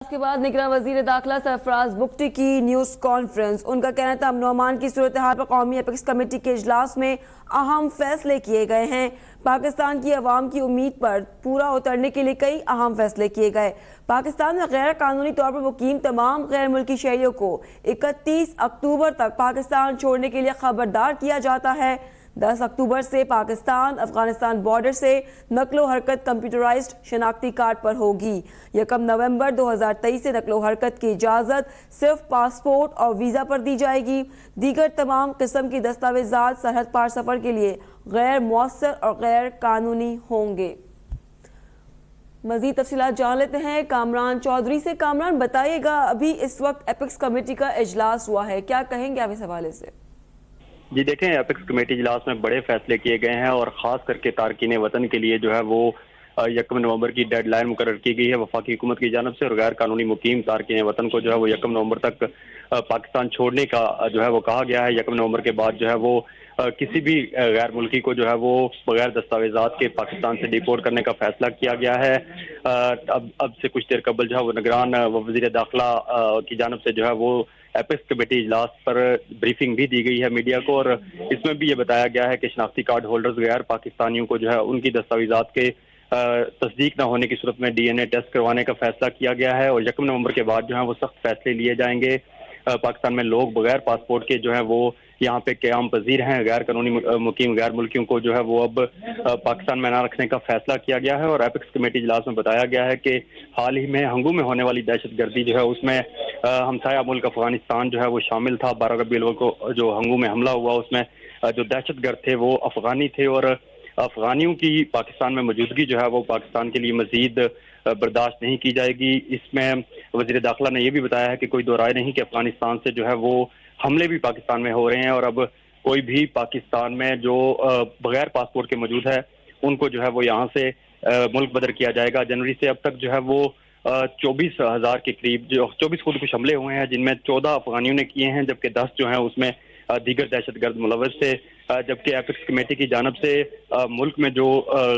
اس کے بعد نگراں وزیر داخلہ سرفراز بگٹی کی نیوز کانفرنس۔ ان کا کہنا تھا امن و امان کی صورتحال پر قومی اپیکس کمیٹی کے اجلاس میں اہم فیصلے کیے گئے ہیں۔ پاکستان کی عوام کی امید پر پورا اترنے کے لیے کئی اہم فیصلے کیے گئے۔ پاکستان میں غیر قانونی طور پر مقیم تمام غیر ملکی شہریوں کو 31 اکتوبر تک پاکستان چھوڑنے کے لیے خبردار کیا جاتا ہے۔ 10 اکتوبر سے پاکستان افغانستان بارڈر سے نقل و حرکت کمپیوٹرائزڈ شناختی کارڈ پر ہوگی۔ 1 نومبر 2023 سے نقل و حرکت کی اجازت صرف پاسپورٹ اور ویزا پر دی جائے گی۔ دیگر تمام قسم کی دستاویزات سرحد پار سفر کے لیے غیر مؤثر اور غیر قانونی ہوں گے۔ مزید تفصیلات جان لیتے ہیں کامران چودھری سے۔ کامران بتائیے گا، ابھی اس وقت اپیکس کمیٹی کا اجلاس ہوا ہے، کیا کہیں گے آپ اس حوالے سے؟ جی دیکھیں، اپیکس کمیٹی اجلاس میں بڑے فیصلے کیے گئے ہیں اور خاص کر کے تارکین وطن کے لیے جو ہے وہ 1 نومبر کی ڈیڈ لائن مقرر کی گئی ہے وفاقی حکومت کی جانب سے، اور غیر قانونی مقیم تارکین وطن کو جو ہے وہ 1 نومبر تک پاکستان چھوڑنے کا جو ہے وہ کہا گیا ہے۔ 1 نومبر کے بعد جو ہے وہ کسی بھی غیر ملکی کو جو ہے وہ بغیر دستاویزات کے پاکستان سے ڈیپورٹ کرنے کا فیصلہ کیا گیا ہے۔ اب سے کچھ دیر قبل جو ہے وہ نگران وزیر داخلہ کی جانب سے جو ہے وہ اپیکس کمیٹی اجلاس پر بریفنگ بھی دی گئی ہے میڈیا کو، اور اس میں بھی یہ بتایا گیا ہے کہ شناختی کارڈ ہولڈرز غیر پاکستانیوں کو جو ہے ان کی دستاویزات کے تصدیق نہ ہونے کی صورت میں DNA ٹیسٹ کروانے کا فیصلہ کیا گیا ہے، اور 1 نومبر کے بعد جو ہے وہ سخت فیصلے لیے جائیں گے۔ پاکستان میں لوگ بغیر پاسپورٹ کے جو ہے وہ یہاں پہ قیام پذیر ہیں۔ غیر قانونی مقیم غیر ملکیوں کو جو ہے وہ اب پاکستان میں نہ رکھنے کا فیصلہ کیا گیا ہے، اور اپیکس کمیٹی اجلاس میں بتایا گیا ہے کہ حال ہی میں ہنگو میں ہونے والی دہشت گردی جو ہے اس میں ہمسایہ ملک افغانستان جو ہے وہ شامل تھا۔ 12 ربیع الاول کو جو ہنگو میں حملہ ہوا اس میں جو دہشت گرد تھے وہ افغانی تھے، اور افغانیوں کی پاکستان میں موجودگی جو ہے وہ پاکستان کے لیے مزید برداشت نہیں کی جائے گی۔ اس میں وزیر داخلہ نے یہ بھی بتایا ہے کہ کوئی دو رائے نہیں کہ افغانستان سے جو ہے وہ حملے بھی پاکستان میں ہو رہے ہیں، اور اب کوئی بھی پاکستان میں جو بغیر پاسپورٹ کے موجود ہے ان کو جو ہے وہ یہاں سے ملک بدر کیا جائے گا۔ جنوری سے اب تک جو ہے وہ 24,000 کے قریب جو 24 خودکش حملے ہوئے ہیں، جن میں 14 افغانیوں نے کیے ہیں، جبکہ 10 جو ہیں اس میں دیگر دہشت گرد ملوث تھے۔ جبکہ اپیکس کمیٹی کی جانب سے ملک میں جو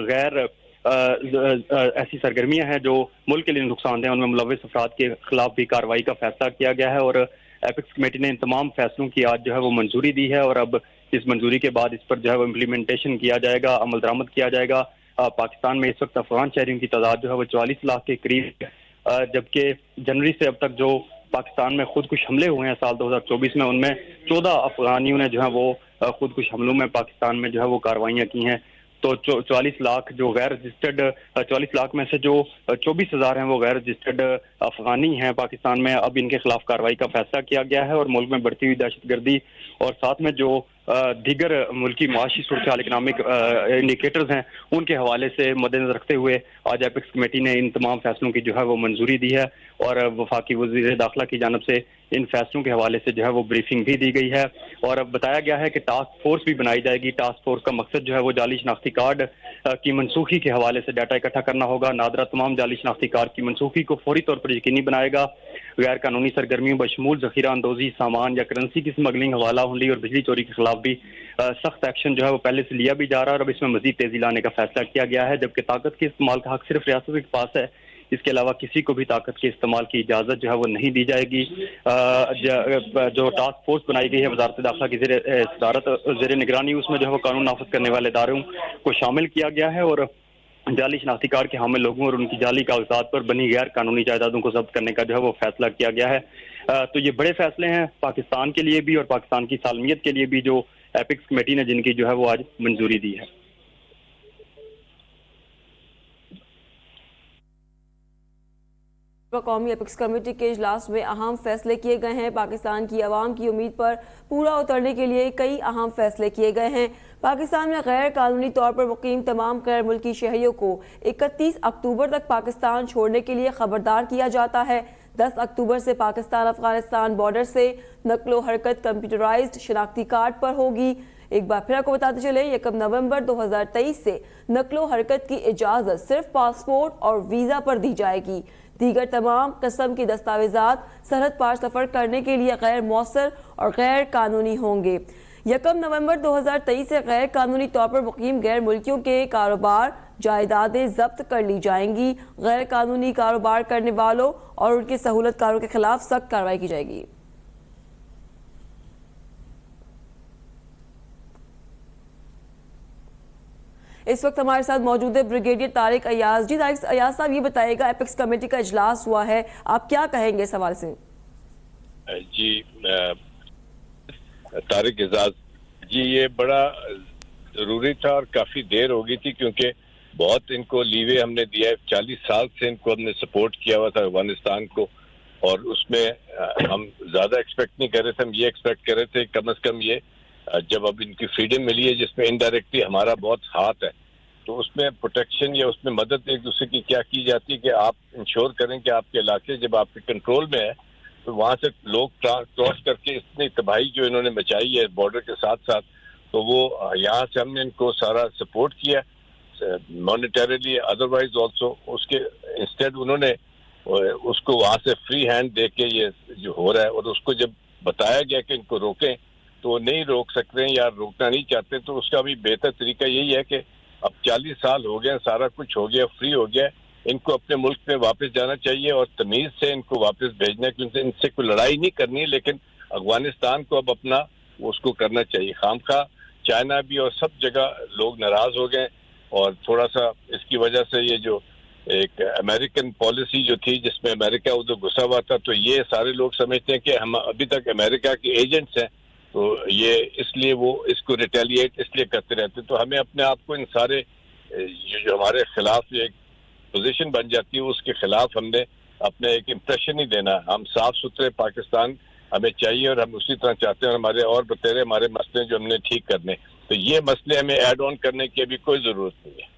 غیر ایسی سرگرمیاں ہیں جو ملک کے لیے نقصان دہ ہیں ان میں ملوث افراد کے خلاف بھی کارروائی کا فیصلہ کیا گیا ہے، اور اپیکس کمیٹی نے ان تمام فیصلوں کی آج جو ہے وہ منظوری دی ہے، اور اب اس منظوری کے بعد اس پر جو ہے وہ امپلیمنٹیشن کیا جائے گا، عمل درآمد کیا جائے گا۔ پاکستان میں اس وقت افغان شہریوں کی تعداد جو ہے وہ 44 لاکھ کے قریب، جبکہ جنوری سے اب تک جو پاکستان میں خودکش حملے ہوئے ہیں سال 2024 میں، ان میں 14 افغانیوں نے جو ہے وہ خودکش حملوں میں پاکستان میں جو ہے وہ کارروائیاں کی ہیں۔ تو 44 لاکھ جو غیر رجسٹرڈ 44 لاکھ میں سے جو 24,000 ہیں وہ غیر رجسٹرڈ افغانی ہیں پاکستان میں، اب ان کے خلاف کارروائی کا فیصلہ کیا گیا ہے، اور ملک میں بڑھتی ہوئی دہشت گردی اور ساتھ میں جو دیگر ملکی معاشی صورتحال اکنامک انڈیکیٹرز ہیں ان کے حوالے سے مد نظر رکھتے ہوئے آج اپیکس کمیٹی نے ان تمام فیصلوں کی جو ہے وہ منظوری دی ہے، اور وفاقی وزیر داخلہ کی جانب سے ان فیصلوں کے حوالے سے جو ہے وہ بریفنگ بھی دی گئی ہے، اور اب بتایا گیا ہے کہ ٹاسک فورس بھی بنائی جائے گی۔ ٹاسک فورس کا مقصد جو ہے وہ جعلی شناختی کارڈ کی منسوخی کے حوالے سے ڈیٹا اکٹھا کرنا ہوگا۔ نادرہ تمام جعلی شناختی کارڈ کی منسوخی کو فوری طور پر یقینی بنائے گا۔ غیر قانونی سرگرمیوں بشمول ذخیرہ اندوزی، سامان یا کرنسی کی اسمگلنگ، حوالہ ہنڈی اور بجلی چوری کے خلاف بھی سخت ایکشن جو ہے وہ پہلے سے لیا بھی جا رہا ہے، اور اب اس میں مزید تیزی لانے کا فیصلہ کیا گیا ہے۔ جبکہ طاقت کے استعمال کا حق صرف ریاست کے پاس ہے، اس کے علاوہ کسی کو بھی طاقت کے استعمال کی اجازت جو ہے وہ نہیں دی جائے گی۔ جو ٹاسک فورس بنائی گئی ہے وزارت داخلہ کی صدارت زیر نگرانی، اس میں جو ہے وہ قانون نافذ کرنے والے اداروں کو شامل کیا گیا ہے، اور جعلی شناختی کارڈ کے حامل لوگوں اور ان کی جعلی کاغذات پر بنی غیر قانونی جائیدادوں کو ضبط کرنے کا جو ہے وہ فیصلہ کیا گیا ہے۔ تو یہ بڑے فیصلے ہیں پاکستان کے لیے بھی اور پاکستان کی سالمیت کے لیے بھی، جو اپیکس کمیٹی نے جن کی جو ہے وہ آج منظوری دی ہے۔ قومی اپیکس کمیٹی کے اجلاس میں اہم فیصلے کیے گئے ہیں۔ پاکستان کی عوام کی امید پر پورا اترنے کے لیے کئی اہم فیصلے کیے گئے ہیں۔ پاکستان میں غیر قانونی طور پر مقیم تمام غیر ملکی شہریوں کو 31 اکتوبر تک پاکستان چھوڑنے کے لیے خبردار کیا جاتا ہے۔ 10 اکتوبر سے پاکستان افغانستان بارڈر سے نقل و حرکت کمپیوٹرائزڈ شناختی کارڈ پر ہوگی۔ ایک بار پھر آپ کو بتاتے چلیں، 1 نومبر 2023 سے نقل و حرکت کی اجازت صرف پاسپورٹ اور ویزا پر دی جائے گی۔ دیگر تمام قسم کی دستاویزات سرحد پار سفر کرنے کے لیے غیر مؤثر اور غیر قانونی ہوں گے۔ 1 نومبر 2023 سے غیر قانونی طور پر مقیم غیر ملکیوں کے کاروبار جائیدادیں ضبط کر لی جائیں گی. غیر قانونی کاروبار کرنے والوں اور ان کے سہولت کاروں کے خلاف سخت کارروائی کی جائے گی. اس وقت ہمارے ساتھ موجود ہے بریگیڈیئر طارق ایاز. جی طارق ایاز صاحب، یہ بتائیے گا ایپیکس کمیٹی کا اجلاس ہوا ہے، آپ کیا کہیں گے اس حوالے سے؟ جی طارق اعزاز جی، یہ بڑا ضروری تھا اور کافی دیر ہو گئی تھی، کیونکہ بہت ان کو لیوے ہم نے دیا ہے. 40 سال سے ان کو ہم نے سپورٹ کیا ہوا تھا افغانستان کو، اور اس میں ہم زیادہ ایکسپیکٹ نہیں کر رہے تھے. ہم یہ ایکسپیکٹ کر رہے تھے کم از کم یہ جب اب ان کی فریڈم ملی ہے، جس میں انڈائریکٹلی ہمارا بہت ہاتھ ہے، تو اس میں پروٹیکشن یا اس میں مدد ایک دوسرے کی کیا کی جاتی ہے کہ آپ انشور کریں کہ آپ کے علاقے جب آپ کے کنٹرول میں ہے تو وہاں سے لوگ کراس کر کے اتنی تباہی جو انہوں نے مچائی ہے بارڈر کے ساتھ ساتھ، تو وہ یہاں سے ہم نے ان کو سارا سپورٹ کیا مانیٹریلی، ادروائز آلسو. اس کے انسٹیڈ انہوں نے اس کو وہاں سے فری ہینڈ دے کے یہ جو ہو رہا ہے، اور اس کو جب بتایا گیا کہ ان کو روکیں تو وہ نہیں روک سکتے ہیں یا روکنا نہیں چاہتے. تو اس کا بھی بہتر طریقہ یہی ہے کہ اب 40 سال ہو گئے، سارا کچھ ہو گیا، فری ہو گیا، ان کو اپنے ملک میں واپس جانا چاہیے اور تمیز سے ان کو واپس بھیجنا ہے، کیونکہ ان سے کوئی لڑائی نہیں کرنی ہے، لیکن افغانستان کو اب اپنا اس کو کرنا چاہیے. خامخواہ چائنا بھی اور سب جگہ لوگ ناراض ہو گئے، اور تھوڑا سا اس کی وجہ سے یہ جو ایک امریکن پالیسی جو تھی جس میں امریکہ ادھر گھسا ہوا تھا، تو یہ سارے لوگ سمجھتے ہیں کہ ہم ابھی تک امریکہ کے ایجنٹس ہیں، تو یہ اس لیے وہ اس کو ریٹیلیٹ اس لیے کرتے رہتے. تو ہمیں اپنے آپ کو ان سارے جو ہمارے خلاف ایک پوزیشن بن جاتی ہے، اس کے خلاف ہم نے اپنے ایک امپریشن ہی دینا. ہم صاف ستھرے پاکستان ہمیں چاہیے، اور ہم اسی طرح چاہتے ہیں. ہمارے اور بتیرے ہمارے مسئلے جو ہم نے ٹھیک کرنے، تو یہ مسئلے ہمیں ایڈ آن کرنے کی ابھی کوئی ضرورت نہیں ہے.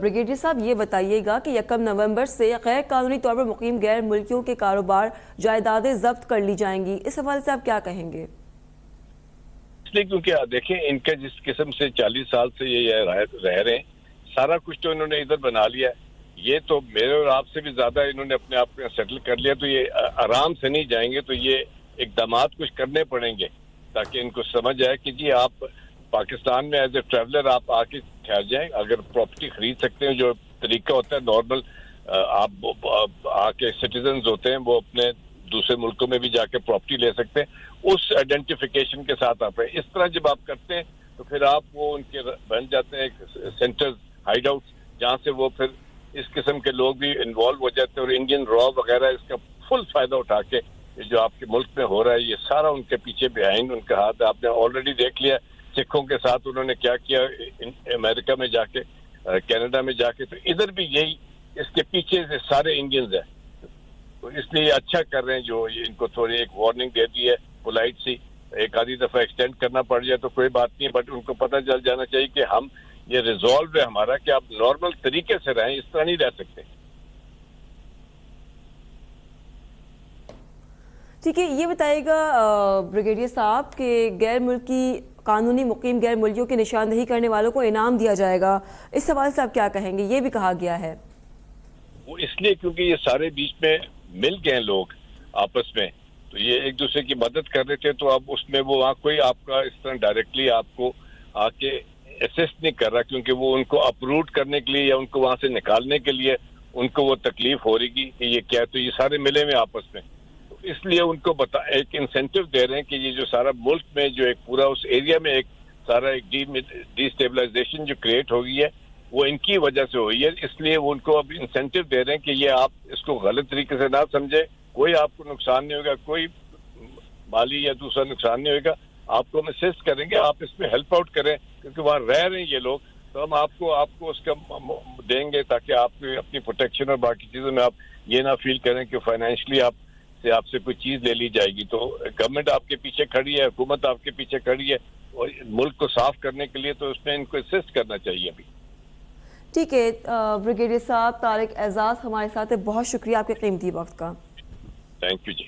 بریگیڈیئر صاحب، یہ بتائیے گا کہ 1 نومبر سے غیر قانونی طور پر مقیم غیر ملکیوں کے کاروبار جائیدادیں ضبط کر لی جائیں گی، اس حوالے سے آپ کیا کہیں گے؟ اس لیے کیونکہ دیکھیں ان کا جس قسم سے 40 سال سے یہ رہ رہے ہیں، سارا کچھ تو انہوں نے ادھر بنا لیا ہے. یہ تو میرے اور آپ سے بھی زیادہ انہوں نے اپنے آپ کو سیٹل کر لیا، تو یہ آرام سے نہیں جائیں گے. تو یہ اقدامات کچھ کرنے پڑیں گے تاکہ ان کو سمجھ آئے کہ جی آپ پاکستان میں ایز اے ٹریولر آپ آ کے ٹھہر جائیں. اگر پراپرٹی خرید سکتے ہیں، جو طریقہ ہوتا ہے نارمل، آپ آ کے سٹیزنز ہوتے ہیں وہ اپنے دوسرے ملکوں میں بھی جا کے پراپرٹی لے سکتے ہیں، اس آئیڈینٹیفیکیشن کے ساتھ آپ ہیں. اس طرح جب آپ کرتے ہیں تو پھر آپ وہ ان کے بن جاتے ہیں سینٹرز، ہائیڈ آؤٹس، جہاں سے وہ پھر اس قسم کے لوگ بھی انوالو ہو جاتے ہیں، اور انڈین را وغیرہ اس کا فل فائدہ اٹھا کے جو آپ کے ملک میں ہو رہا ہے یہ سارا ان کے پیچھے بہائنڈ ان کا ہاتھ ہے. آپ نے آلریڈی دیکھ لیا سکھوں کے ساتھ انہوں نے کیا کیا امریکہ میں جا کے، کینیڈا میں جا کے. تو ادھر بھی یہی اس کے پیچھے سے سارے انڈینز ہیں. تو اس لیے اچھا کر رہے ہیں جو ان کو تھوڑی ایک وارننگ دے دی ہے پولائٹ سی. ایک آدھی دفعہ ایکسٹینڈ کرنا پڑ جائے تو کوئی بات نہیں، بٹ ان کو پتہ چل جانا چاہیے کہ ہم یہ ریزالو ہے ہمارا کہ آپ نارمل طریقے سے رہیں، اس طرح نہیں رہ سکتے. ٹھیک ہے، یہ بتائیے گا بریگیڈیئر صاحب کہ غیر ملکی قانونی مقیم غیر ملکیوں کی نشاندہی کرنے والوں کو انعام دیا جائے گا، اس حوالے سے آپ کیا کہیں گے؟ یہ بھی کہا گیا ہے. وہ اس لیے کیونکہ یہ سارے بیچ میں مل گئے لوگ آپس میں، تو یہ ایک دوسرے کی مدد کر رہے تھے. تو اب اس میں وہ وہاں کوئی آپ کا اس طرح ڈائریکٹلی آپ کو آ کے اسسٹ نہیں کر رہا، کیونکہ وہ ان کو اپروٹ کرنے کے لیے یا ان کو وہاں سے نکالنے کے لیے ان کو وہ تکلیف ہو رہی کہ یہ کیا. تو یہ سارے ملے ہوئے آپس میں، تو اس لیے ان کو ایک انسینٹیو دے رہے ہیں کہ یہ جو سارا ملک میں جو ایک پورا اس ایریا میں ایک سارا ایک ڈی اسٹیبلائزیشن جو کریٹ ہو گئی ہے وہ ان کی وجہ سے ہوئی ہے. اس لیے وہ ان کو اب انسینٹیو دے رہے ہیں کہ یہ آپ اس کو غلط طریقے سے نہ سمجھے، کوئی آپ کو نقصان نہیں ہوگا، کوئی مالی یا دوسرا نقصان نہیں ہوگا. آپ کو ہم اسسٹ کریں گے، آپ اس میں ہیلپ آؤٹ کریں، کیونکہ وہاں رہ رہے ہیں یہ لوگ. تو ہم آپ کو اس کا دیں گے تاکہ آپ اپنی پروٹیکشن اور باقی چیزوں میں آپ یہ نہ فیل کریں کہ فائنینشلی آپ سے کوئی چیز لے لی جائے گی. تو گورنمنٹ آپ کے پیچھے کھڑی ہے، حکومت آپ کے پیچھے کھڑی ہے، اور ملک کو صاف کرنے کے لیے تو اس میں ان کو اسسٹ کرنا چاہیے ابھی. ٹھیک ہے بریگیڈیئر صاحب طارق اعزاز ہمارے ساتھ، بہت شکریہ آپ کے قیمتی وقت کا. تھینک یو جی.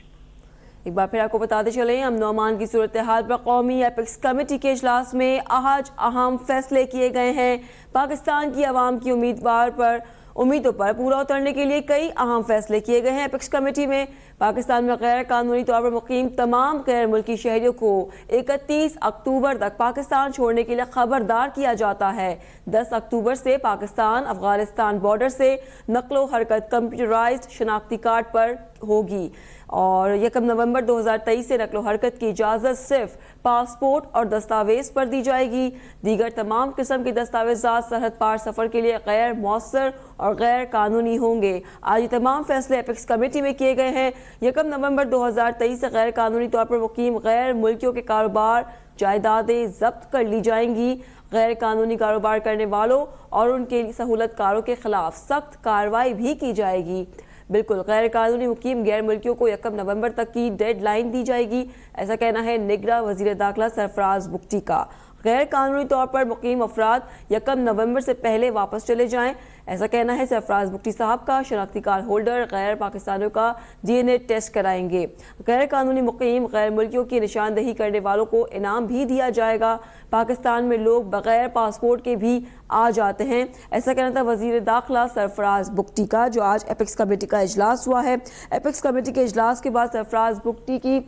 ایک بار پھر آپ کو بتاتے چلیں، امن و امان کی صورتحال پر قومی ایپیکس کمیٹی کے اجلاس میں آج اہم فیصلے کیے گئے ہیں. پاکستان کی عوام کی امیدوار پر امیدوں پر پورا اترنے کے لیے کئی اہم فیصلے کیے گئے ہیں۔ اپیکس کمیٹی میں پاکستان میں غیر قانونی طور پر مقیم تمام غیر ملکی شہریوں کو 31 اکتوبر تک پاکستان چھوڑنے کے لیے خبردار کیا جاتا ہے۔ 10 اکتوبر سے پاکستان افغانستان بارڈر سے نقل و حرکت کمپیوٹرائزڈ شناختی کارڈ پر ہوگی اور 1 نومبر 2023 سے نقل و حرکت کی اجازت صرف پاسپورٹ اور دستاویز پر دی جائے گی۔ دیگر تمام قسم کے دستاویزات سرحد پار سفر کے لیے غیر مؤثر اور غیر قانونی ہوں گے۔ آج یہ تمام فیصلے اپیکس کمیٹی میں کیے گئے ہیں۔ 1 نومبر 2023 سے غیر قانونی طور پر مقیم غیر ملکیوں کے کاروبار جائیدادیں ضبط کر لی جائیں گی۔ غیر قانونی کاروبار کرنے والوں اور ان کے سہولت کاروں کے خلاف سخت کارروائی بھی کی جائے گی۔ بالکل غیر قانونی مقیم غیر ملکیوں کو 1 نومبر تک کی ڈیڈ لائن دی جائے گی، ایسا کہنا ہے نگراں وزیر داخلہ سرفراز بگٹی کا۔ غیر قانونی طور پر مقیم افراد 1 نومبر سے پہلے واپس چلے جائیں، ایسا کہنا ہے سرفراز بگٹی صاحب کا۔ شناختی کارڈ ہولڈر غیر پاکستانیوں کا DNA ٹیسٹ کرائیں گے۔ غیر قانونی مقیم غیر ملکیوں کی نشاندہی کرنے والوں کو انعام بھی دیا جائے گا۔ پاکستان میں لوگ بغیر پاسپورٹ کے بھی آ جاتے ہیں، ایسا کہنا تھا وزیر داخلہ سرفراز بگٹی کا، جو آج اپیکس کمیٹی کا اجلاس ہوا ہے۔ اپیکس کمیٹی کے اجلاس کے بعد سرفراز بگٹی کی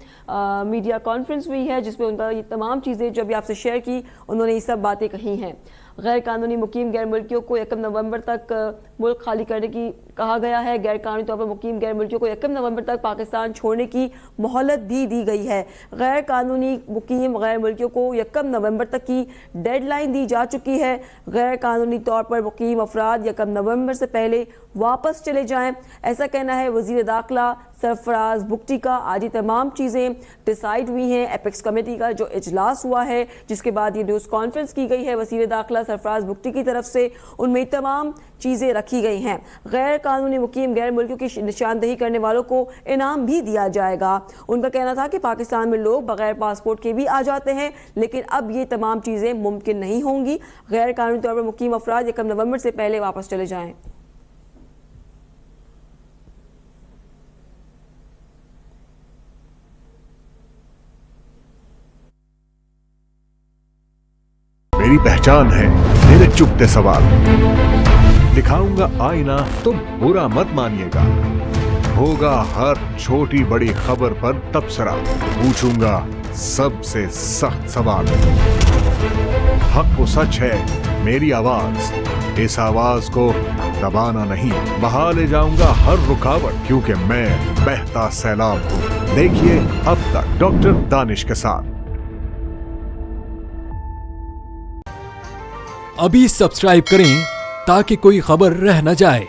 میڈیا کانفرنس ہوئی ہے، جس میں ان کا یہ تمام چیزیں جو ابھی آپ سے شیئر کی، انہوں نے یہ سب باتیں کہی ہیں۔ غیر قانونی مقیم غیر ملکیوں کو 1 نومبر تک ملک خالی کرنے کی کہا گیا ہے۔ غیر قانونی طور پر مقیم غیر ملکیوں کو 1 نومبر تک پاکستان چھوڑنے کی مہلت بھی دی گئی ہے۔ غیر قانونی مقیم غیر ملکیوں کو 1 نومبر تک کی ڈیڈ لائن دی جا چکی ہے۔ غیر قانونی طور پر مقیم افراد 1 نومبر سے پہلے واپس چلے جائیں، ایسا کہنا ہے وزیر داخلہ سرفراز بگٹی کا۔ آج یہ تمام چیزیں ڈیسائیڈ ہوئی ہیں۔ اپیکس کمیٹی کا جو اجلاس ہوا ہے، جس کے بعد یہ نیوز کانفرنس کی گئی ہے وزیر داخلہ سرفراز بگٹی کی طرف سے، ان میں تمام چیزیں رکھی گئی ہیں۔ غیر قانونی مقیم غیر ملکیوں کی نشاندہی کرنے والوں کو انعام بھی دیا جائے گا۔ ان کا کہنا تھا کہ پاکستان میں لوگ بغیر پاسپورٹ کے بھی آ جاتے ہیں، لیکن اب یہ تمام چیزیں ممکن نہیں ہوں گی۔ غیر قانونی طور پر مقیم افراد 1 نومبر سے پہلے واپس چلے جائیں۔ میری پہچان ہے میرے چپتے سوال، دکھاؤں گا آئینہ تو برا مت مانیے گا، ہوگا ہر چھوٹی بڑی خبر پر تبصرہ، پوچھوں گا سب سے سخت سوال، حق و سچ ہے میری آواز، اس آواز کو دبانا نہیں، بہا لے جاؤں گا ہر رکاوٹ، کیونکہ میں بہتا سیلاب ہوں۔ دیکھیے اب تک ڈاکٹر دانش کے ساتھ۔ ابھی سبسکرائب کریں تاکہ کوئی خبر رہ نہ جائے۔